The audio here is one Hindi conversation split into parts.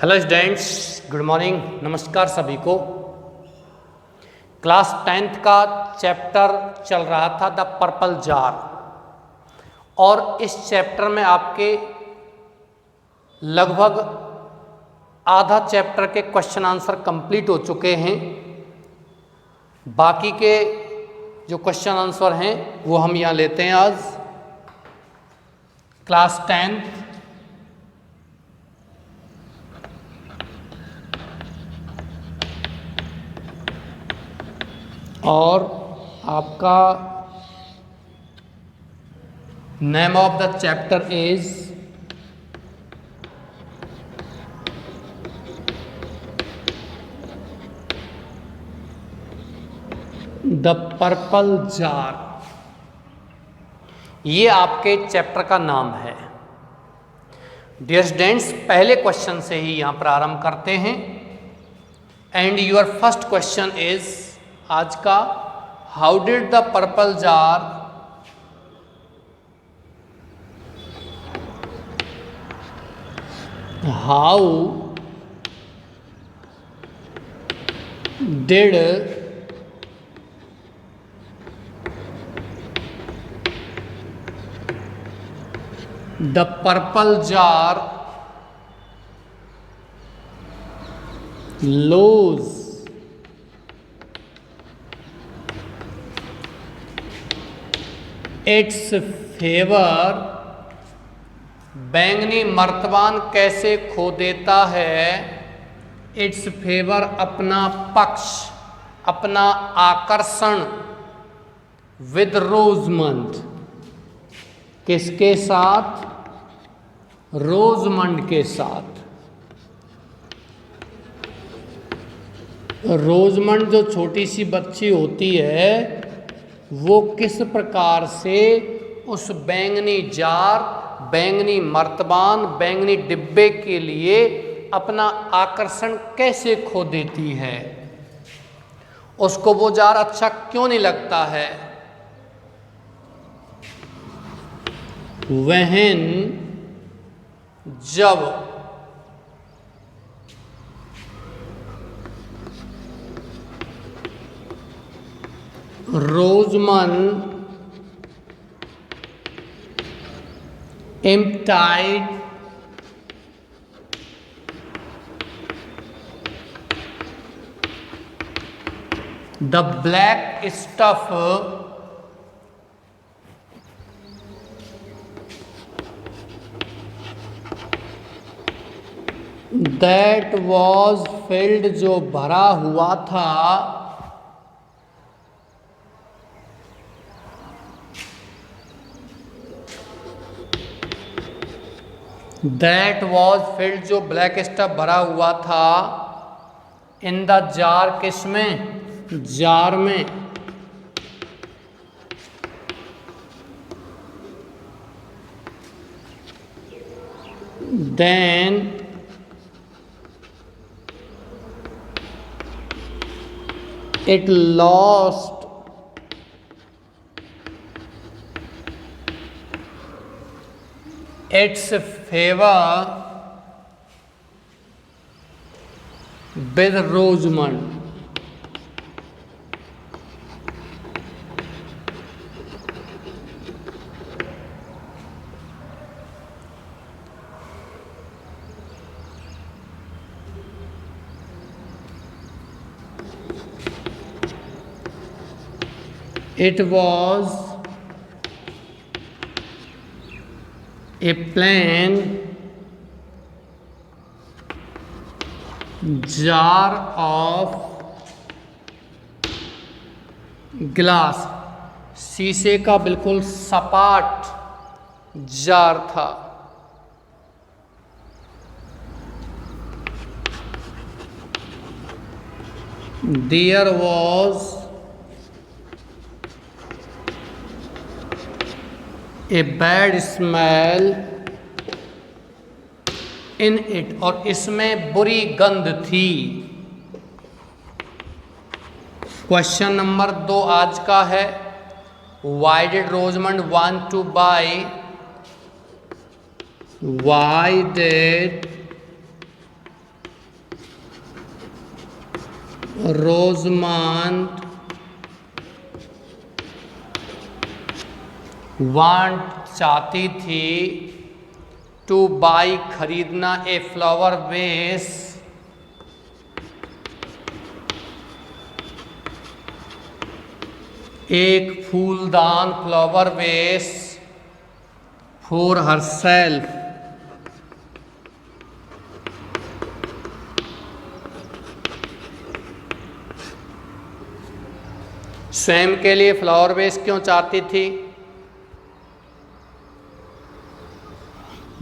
Hello students, good morning. नमस्कार सभी को। क्लास 10th का चैप्टर चल रहा था द पर्पल जार, और इस चैप्टर में आपके लगभग आधा चैप्टर के क्वेश्चन आंसर कंप्लीट हो चुके हैं। बाकी के जो क्वेश्चन आंसर हैं वो हम यहाँ लेते हैं आज। क्लास 10th और आपका name of the chapter is the purple jar. ये आपके चैप्टर का नाम है। डियर स्टूडेंट्स, पहले क्वेश्चन से ही यहां प्रारंभ करते हैं। And your first question is आज का, how did the purple jar did the purple jar lose it's favour. बैंगनी मर्तबान कैसे खो देता है इट्स फेवर, अपना पक्ष, अपना आकर्षण, विद रोजमंड, किसके साथ? रोजमंड के साथ। रोजमंड जो छोटी सी बच्ची होती है वो किस प्रकार से उस बैंगनी जार, बैंगनी मर्तबान, बैंगनी डिब्बे के लिए अपना आकर्षण कैसे खो देती है? उसको वो जार अच्छा क्यों नहीं लगता है? वहन, जब रोजमंड emptied the black stuff that was filled, जो भरा हुआ था, दैट वॉज फिल्ड, जो ब्लैक स्टफ भरा हुआ था, इन द जार, किसमें? जार में। Then it lost its favor with Rosamond. It was a plain jar of glass, शीशे का बिल्कुल सपाट जार था। There was a bad smell in it, और इसमें बुरी गंध थी। क्वेश्चन नंबर 2 आज का है, why did Rosamund want to buy, why did Rosamund want चाहती थी टू बाई खरीदना ए फ्लावर वेस एक फूलदान फ्लावर वेस फॉर हरसेल्फ स्वयं के लिए फ्लावर वेस क्यों चाहती थी?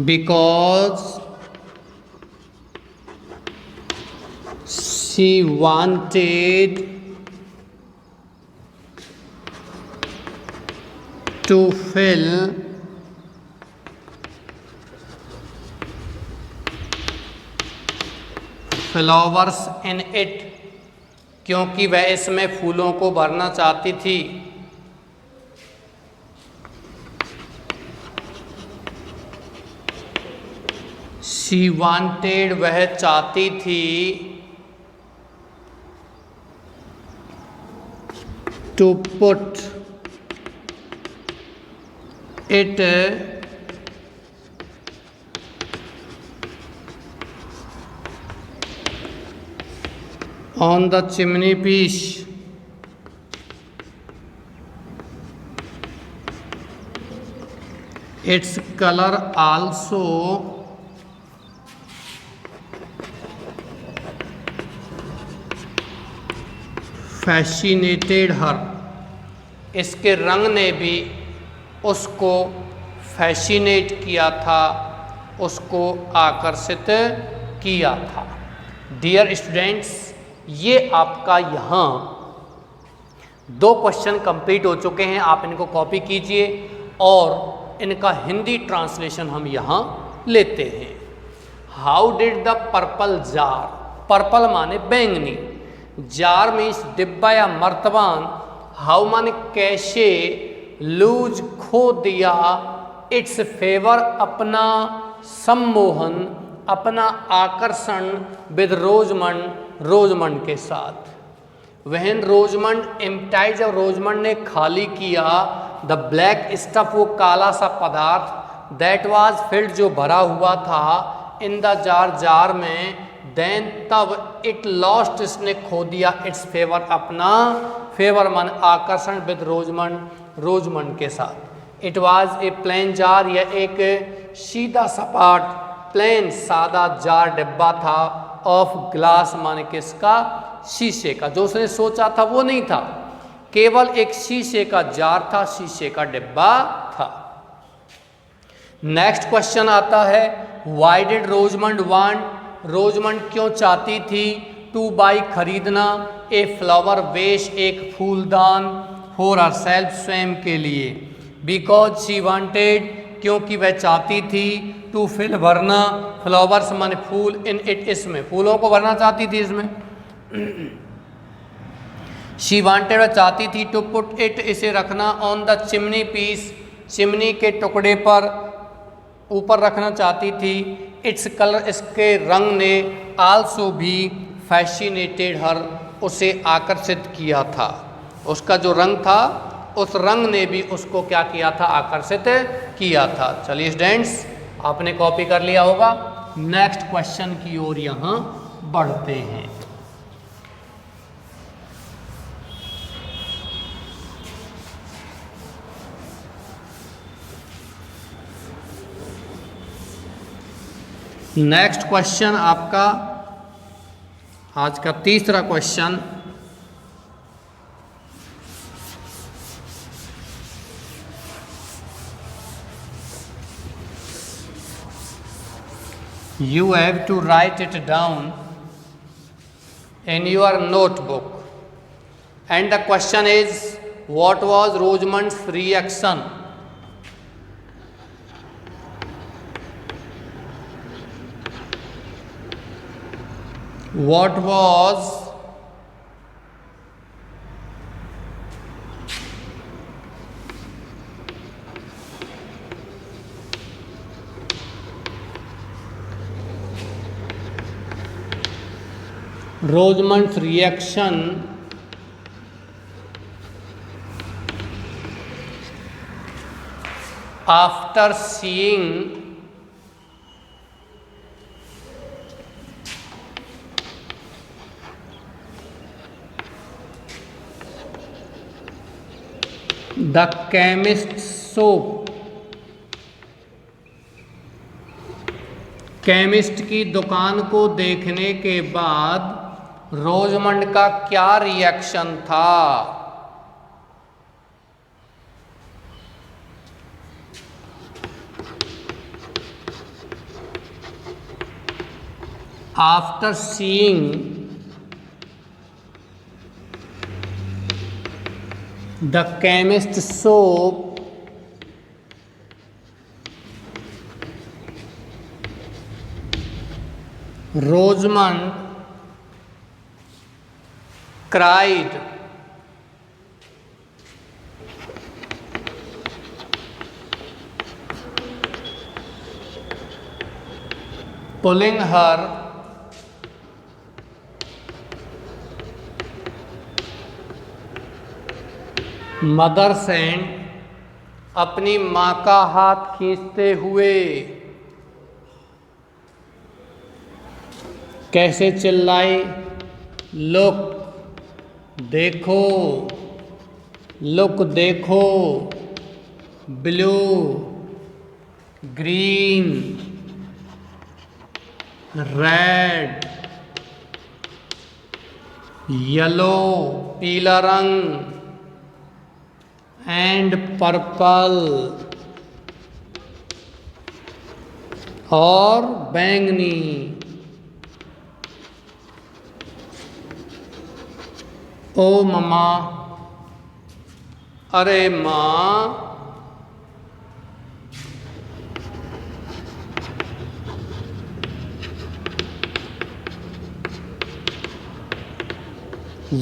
Because she wanted to fill flowers in it, क्योंकि वह इसमें फूलों को भरना चाहती थी। शी वांटेड वह चाहती थी to put it on the chimney piece. Its color also fascinated her. इसके रंग ने भी उसको फैसिनेट किया था, उसको आकर्षित किया था। डियर स्टूडेंट्स, ये आपका यहाँ 2 क्वेश्चन कंप्लीट हो चुके हैं। आप इनको कॉपी कीजिए और इनका हिंदी ट्रांसलेशन हम यहाँ लेते हैं। How did the purple jar, purple माने बैंगनी, जार मीन्स डिब्बा या मर्तबान, हाउ माने कैसे, लूज खो दिया, इट्स फेवर अपना सम्मोहन, अपना आकर्षण, विद रोजमंड, रोजमंड के साथ। वहन रोजमंड एम्प्टाइड, जब रोजमंड ने खाली किया, द ब्लैक स्टफ वो काला सा पदार्थ, दैट वाज फिल्ड जो भरा हुआ था, इन द जार जार में, देन तब इट लॉस्ट इसने खो दिया, इट्स फेवर अपना, फेवर मन आकर्षण, विद रोजमंड, रोजमंड के साथ। It was a plain jar, यह एक सीधा सपाट प्लेन सादा जार डिब्बा था, ऑफ ग्लास माने किसका, शीशे का। जो उसने सोचा था वो नहीं था, केवल एक शीशे का जार था, शीशे का डिब्बा था। नेक्स्ट क्वेश्चन आता है, व्हाई डिड रोजमंड वांट, रोजमंड क्यों चाहती थी, टू बाई खरीदना, ए फ्लावर वेश एक फूलदान, फॉर हरसेल्फ स्वयं के लिए, बिकॉज शी वांटेड क्योंकि वह चाहती थी, टू फिल भरना, फ्लावर्स माने फूल, इन इट इसमें, फूलों को भरना चाहती थी इसमें। शी वांटेड वह चाहती थी, टू पुट इट इसे रखना, on the chimney piece chimney के टुकड़े पर, ऊपर रखना चाहती थी। इट्स कलर इसके रंग ने, आल्सो भी, फैसिनेटेड हर उसे आकर्षित किया था। उसका जो रंग था उस रंग ने भी उसको क्या किया था, आकर्षित किया था। चलिए स्टूडेंट्स, आपने कॉपी कर लिया होगा। नेक्स्ट क्वेश्चन की ओर यहाँ बढ़ते हैं। नेक्स्ट क्वेश्चन आपका आज का तीसरा question, you have to write it down in your notebook, and the question is, what was Rosamund's reaction? What was Rosamund's reaction after seeing the chemist shop, chemist की दुकान को देखने के बाद रोजमंड का क्या रिएक्शन था? After seeing the chemist soap, Rosamond cried. Pulling her mother's hand, अपनी माँ का हाथ खींचते हुए कैसे चिल्लाई? लुक, देखो, लुक देखो, ब्लू, ग्रीन, रेड, येलो, पीला रंग, एंड पर्पल, और बैंगनी। ओ मम्मा, अरे माँ,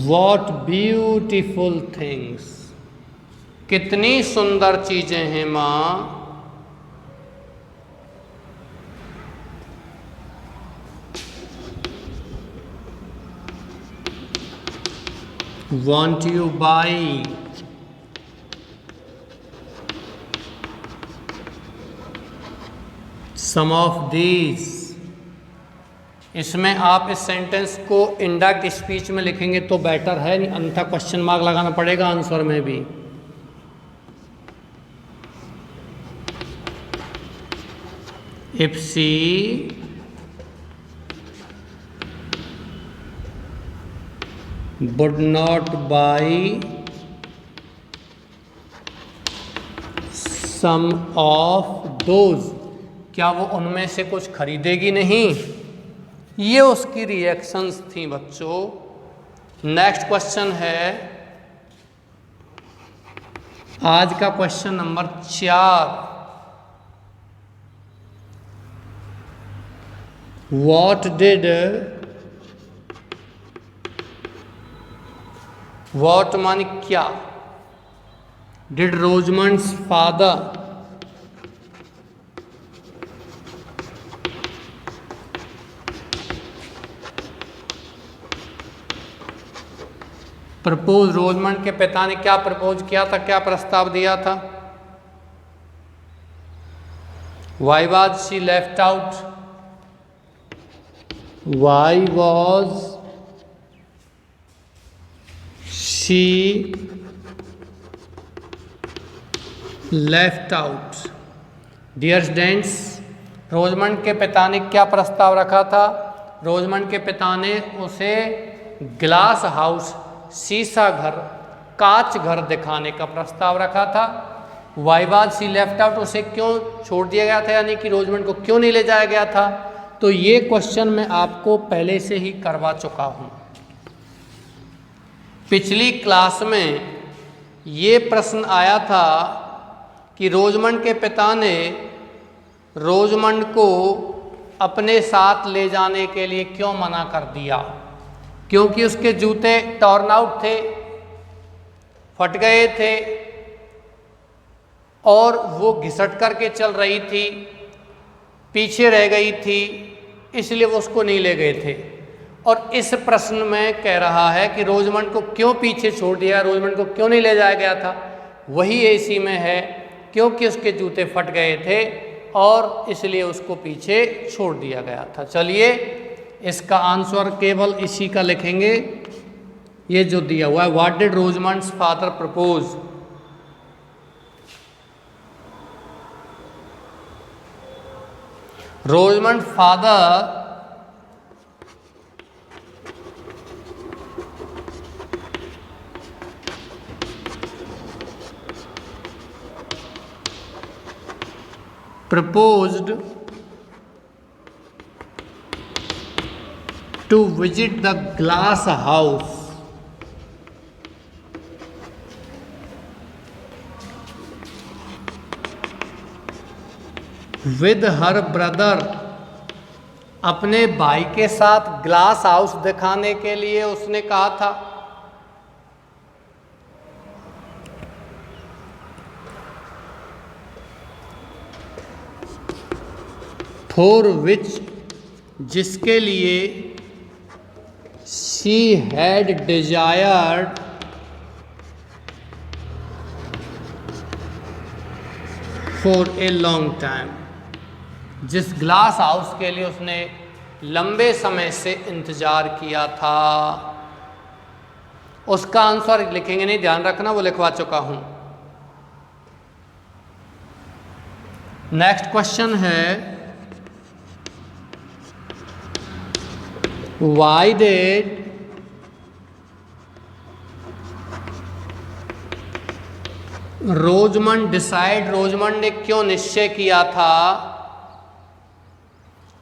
वॉट ब्यूटीफुल थिंग्स, कितनी सुंदर चीजें हैं माँ। Want you buy? Some of these। इसमें आप इस सेंटेंस को इंडायरेक्ट स्पीच में लिखेंगे तो बेटर है, नहीं अन्यथा क्वेश्चन मार्क लगाना पड़ेगा आंसर में भी। If she would not buy some of those, क्या वो उनमें से कुछ खरीदेगी नहीं? ये उसकी रिएक्शंस थी बच्चों। नेक्स्ट क्वेश्चन है आज का question number 4। What did, what माने क्या, did Rosamond's father प्रपोज, रोजमंड के पिता ने क्या प्रपोज किया था, क्या प्रस्ताव दिया था? Why was she left out? Why was she left out? Dear students, रोजमंड के पिता ने क्या प्रस्ताव रखा था? रोजमंड के पिता ने उसे ग्लास हाउस, शीशा घर, कांच घर दिखाने का प्रस्ताव रखा था। Why was she left out? उसे क्यों छोड़ दिया गया था, यानी कि रोजमंड को क्यों नहीं ले जाया गया था? तो ये क्वेश्चन मैं आपको पहले से ही करवा चुका हूँ। पिछली क्लास में ये प्रश्न आया था कि रोजमंड के पिता ने रोजमंड को अपने साथ ले जाने के लिए क्यों मना कर दिया? क्योंकि उसके जूते टॉर्न आउट थे, फट गए थे और वो घिसट करके चल रही थी, पीछे रह गई थी, इसलिए वो उसको नहीं ले गए थे। और इस प्रश्न में कह रहा है कि रोजमंड को क्यों पीछे छोड़ दिया, रोजमंड को क्यों नहीं ले जाया गया था। वही इसी में है, क्योंकि उसके जूते फट गए थे और इसलिए उसको पीछे छोड़ दिया गया था। चलिए इसका आंसर केवल इसी का लिखेंगे, ये जो दिया हुआ है, what did Rosamund's father propose. Rosamund father proposed to visit the glass house with her brother, अपने भाई के साथ ग्लास हाउस दिखाने के लिए उसने कहा था। फॉर विच, जिसके लिए she had desired for a long time, जिस ग्लास हाउस के लिए उसने लंबे समय से इंतजार किया था। उसका आंसर लिखेंगे नहीं, ध्यान रखना, वो लिखवा चुका हूं। नेक्स्ट क्वेश्चन है, Why did Rosamond decide, Rosamond ने क्यों निश्चय किया था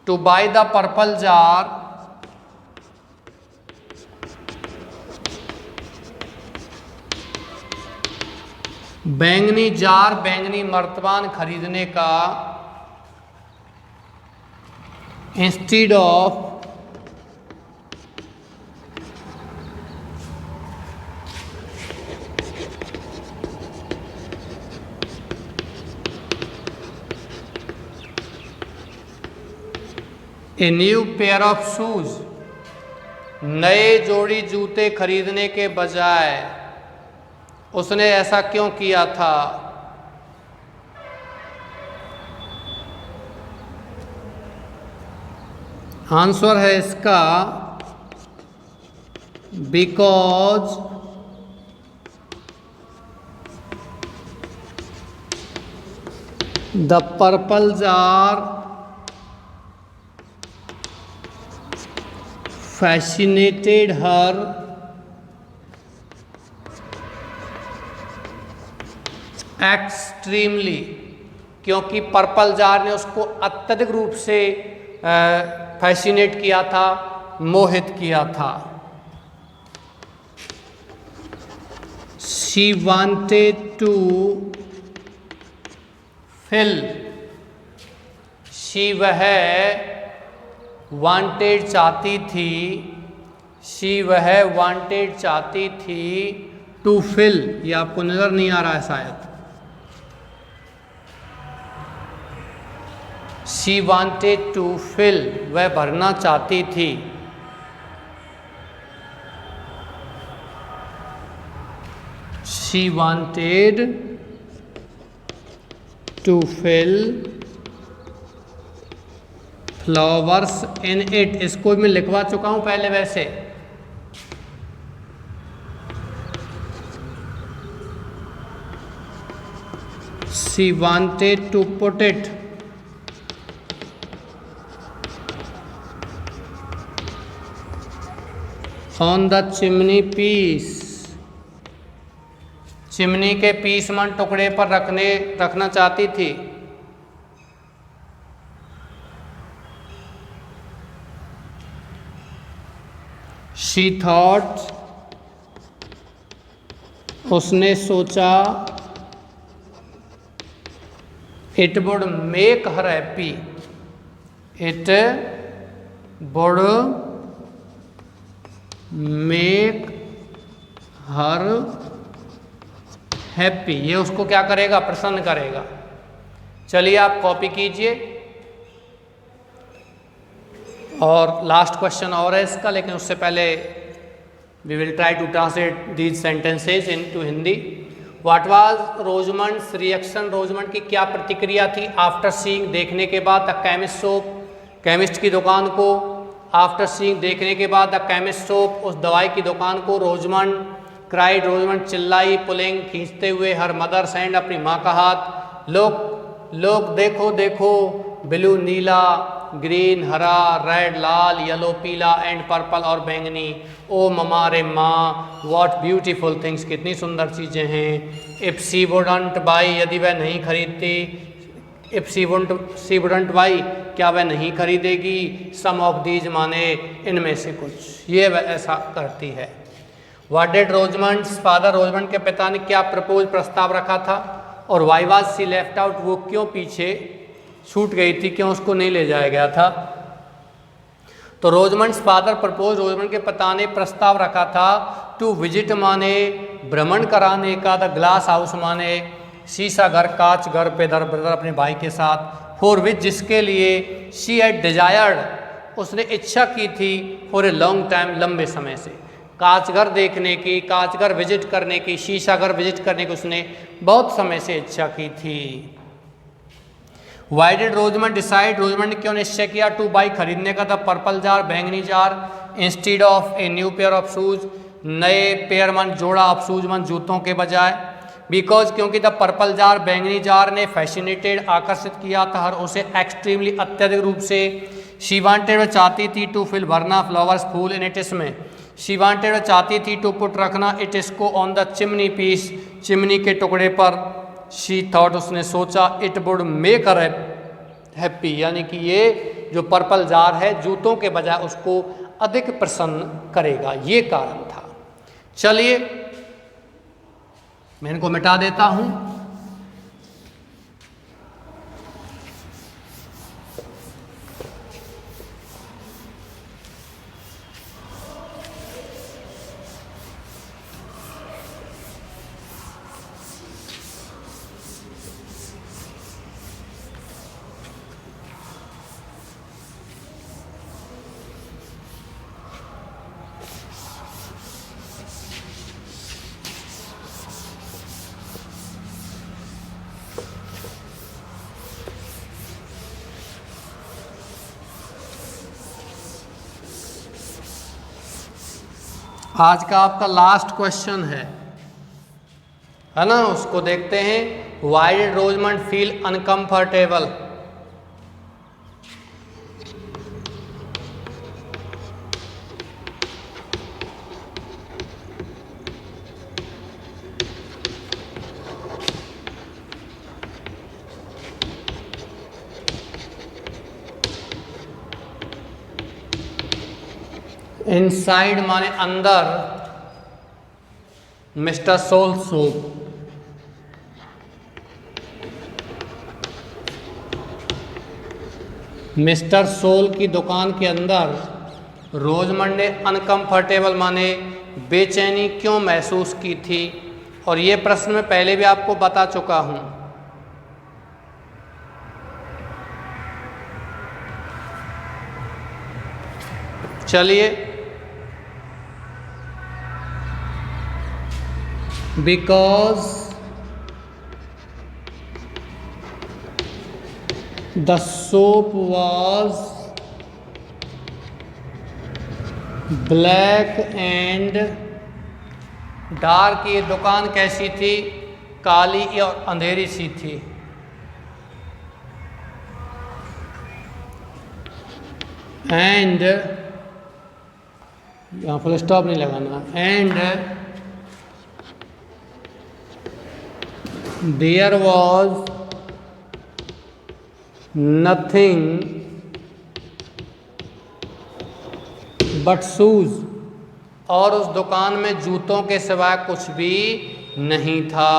to buy the purple jar बैंगनी जार, बैंगनी मर्तबान खरीदने का, instead of a new pair of shoes, नए जोड़ी जूते खरीदने के बजाय उसने ऐसा क्यों किया था। आंसर है इसका because the purple jar fascinated her extremely, क्योंकि पर्पल जार ने उसको अत्यधिक रूप से फैसिनेट किया था, मोहित किया था। She wanted to fill, she वह वांटेड चाहती थी, शी वह वांटेड चाहती थी, टू फिल, ये आपको नजर नहीं आ रहा है शायद, शी वांटेड टू फिल, वह भरना चाहती थी। She wanted to fill flowers in it, इसको मैं लिखवा चुका हूं पहले वैसे। She wanted to put it on the chimney piece, chimney के पीसमान टुकड़े पर रखना चाहती थी। She thought, उसने सोचा, it would make her happy, it would make her happy, ये उसको क्या करेगा, प्रसन्न करेगा। चलिए आप कॉपी कीजिए और लास्ट क्वेश्चन और है इसका, लेकिन उससे पहले we will try to translate these sentences into Hindi. What was Rosamund's reaction, Rosamund की क्या प्रतिक्रिया थी आफ्टर सीइंग, देखने के बाद, द केमिस्ट शॉप, केमिस्ट की दुकान को, आफ्टर सीइंग, देखने के बाद, द केमिस्ट शॉप, उस दवाई की दुकान को, रोजमंड क्राइड, रोजमंड चिल्लाई, पुलिंग, खींचते हुए, हर मदर्स हैंड, अपनी माँ का हाथ, लोग देखो देखो, ब्लू नीला, ग्रीन हरा, रेड लाल, येलो पीला, एंड पर्पल और बैंगनी, ओ ममा रे माँ, व्हाट ब्यूटीफुल थिंग्स, कितनी सुंदर चीज़ें हैं। इफ शी वुडंट बाई, यदि वह नहीं खरीदती, इफ शी वुडंट बाई, क्या वह नहीं खरीदेगी, सम ऑफ दीज माने इनमें से कुछ, ये वह ऐसा करती है। व्हाट डिड रोजमंड्स फादर, रोजमंड के पिता ने क्या प्रपोज, प्रस्ताव रखा था, और why was she left out, वो क्यों पीछे छूट गई थी, क्यों उसको नहीं ले जाया गया था। तो रोजमंड्स फादर प्रपोज, रोजमंड के पिता ने प्रस्ताव रखा था, टू विजिट माने भ्रमण कराने का, द ग्लास हाउस माने शीशा घर, कांच घर पे दर ब्रदर अपने भाई के साथ, फॉर विच जिसके लिए, शी हैड डिजायर्ड, उसने इच्छा की थी, फॉर ए लॉन्ग टाइम, लंबे समय से, कांचघर देखने की, कांचघर विजिट करने की, शीशा घर विजिट करने की उसने बहुत समय से इच्छा की थी। वाई डिड रोजमंड डिसाइड, रोजमंड ने क्यों निश्चय किया, टू बाई खरीदने का, द पर्पल जार, बैंगनी jar, instead of a new pair of shoes, नए पेयर मन जोड़ा, ऑफ शूज मन जूतों के बजाय, बिकॉज क्योंकि द पर्पल जार, बैंगनी जार ने फैसिनेटेड, आकर्षित किया था हर उसे, एक्सट्रीमली अत्यधिक रूप से, शी वांटेड, वह चाहती थी, टू फिल भरना, फ्लावर्स फूल, इन इट इसमें, शी वांटेड, वह चाहती थी, टू पुट रखना, इट इसको, on the chimney piece, chimney के टुकड़े पर, शी थॉट, उसने सोचा, it would make her happy, यानी कि ये जो पर्पल जार है जूतों के बजाय उसको अधिक प्रसन्न करेगा, ये कारण था। चलिए मैं इनको मिटा देता हूं। आज का आपका लास्ट क्वेश्चन है ना, उसको देखते हैं। Why did Rosamund feel uncomfortable, inside माने अंदर, mister Sole soup, mister Sole की दुकान के अंदर रोजमंड ने अनकंफर्टेबल माने बेचैनी क्यों महसूस की थी, और ये प्रश्न मैं पहले भी आपको बता चुका हूं। चलिए, because the soap was black and dark, ये दुकान कैसी थी, काली और अंधेरी सी थी। एंड यहाँ फुल स्टॉप नहीं लगाना, and there was nothing but shoes, और उस दुकान में जूतों के सिवाय कुछ भी नहीं था।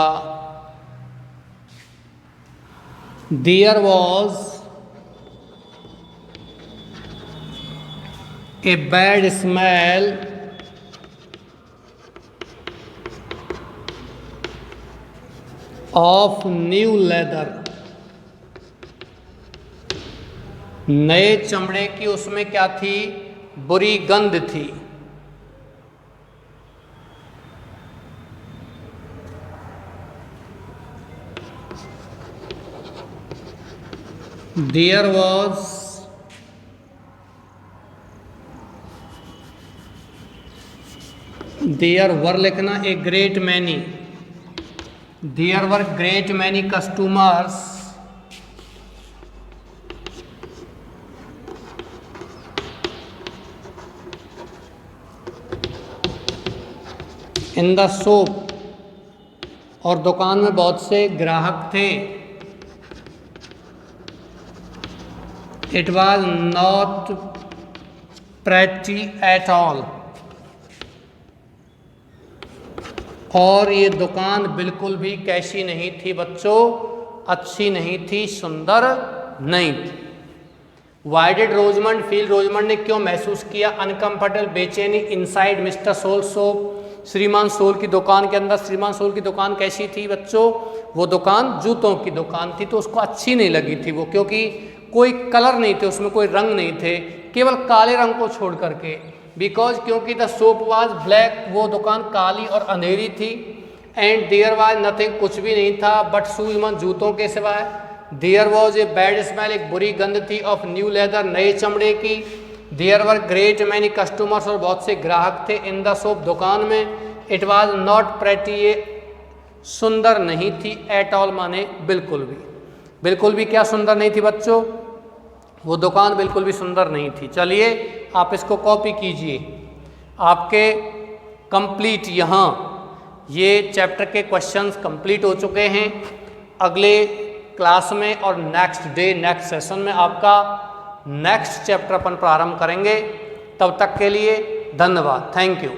There was a bad smell of new leather, नए चमड़े की उसमें क्या थी? बुरी गंध थी। देयर वर लिखना a great many, there were great many customers in the shop, और दुकान में बहुत से ग्राहक थे। It was not pretty at all, और ये दुकान बिल्कुल भी कैसी नहीं थी बच्चों? अच्छी नहीं थी, सुंदर नहीं थी। वाई डिड रोजमंड फील, रोजमंड ने क्यों महसूस किया अनकंफर्टेबल, बेचैनी इनसाइड मिस्टर सोल शॉप, श्रीमान सोल की दुकान के अंदर? श्रीमान सोल की दुकान कैसी थी बच्चों? वो दुकान जूतों की दुकान थी, तो उसको अच्छी नहीं लगी थी वो, क्योंकि कोई कलर नहीं थे उसमें, कोई रंग नहीं थे, केवल काले रंग को छोड़ करके। बिकॉज क्योंकि द सोप वाज ब्लैक, वो दुकान काली और अंधेरी थी। एंड देयर वाज नथिंग, कुछ भी नहीं था, बट शूज मन जूतों के सिवाय। There was a bad smell, एक बुरी गंध थी, ऑफ न्यू लेदर, नए चमड़े की। There were great many customers, और बहुत से ग्राहक थे, इन द शॉप, दुकान में। इट वॉज नॉट प्रेटी, ये सुंदर नहीं थी, एट ऑल माने बिल्कुल भी। बिल्कुल भी क्या सुंदर नहीं थी बच्चों? वो दुकान बिल्कुल भी सुंदर नहीं थी। चलिए आप इसको कॉपी कीजिए, आपके कंप्लीट यहाँ ये चैप्टर के क्वेश्चंस कंप्लीट हो चुके हैं। अगले क्लास में और नेक्स्ट डे नेक्स्ट सेशन में आपका नेक्स्ट चैप्टर अपन प्रारंभ करेंगे। तब तक के लिए धन्यवाद, थैंक यू।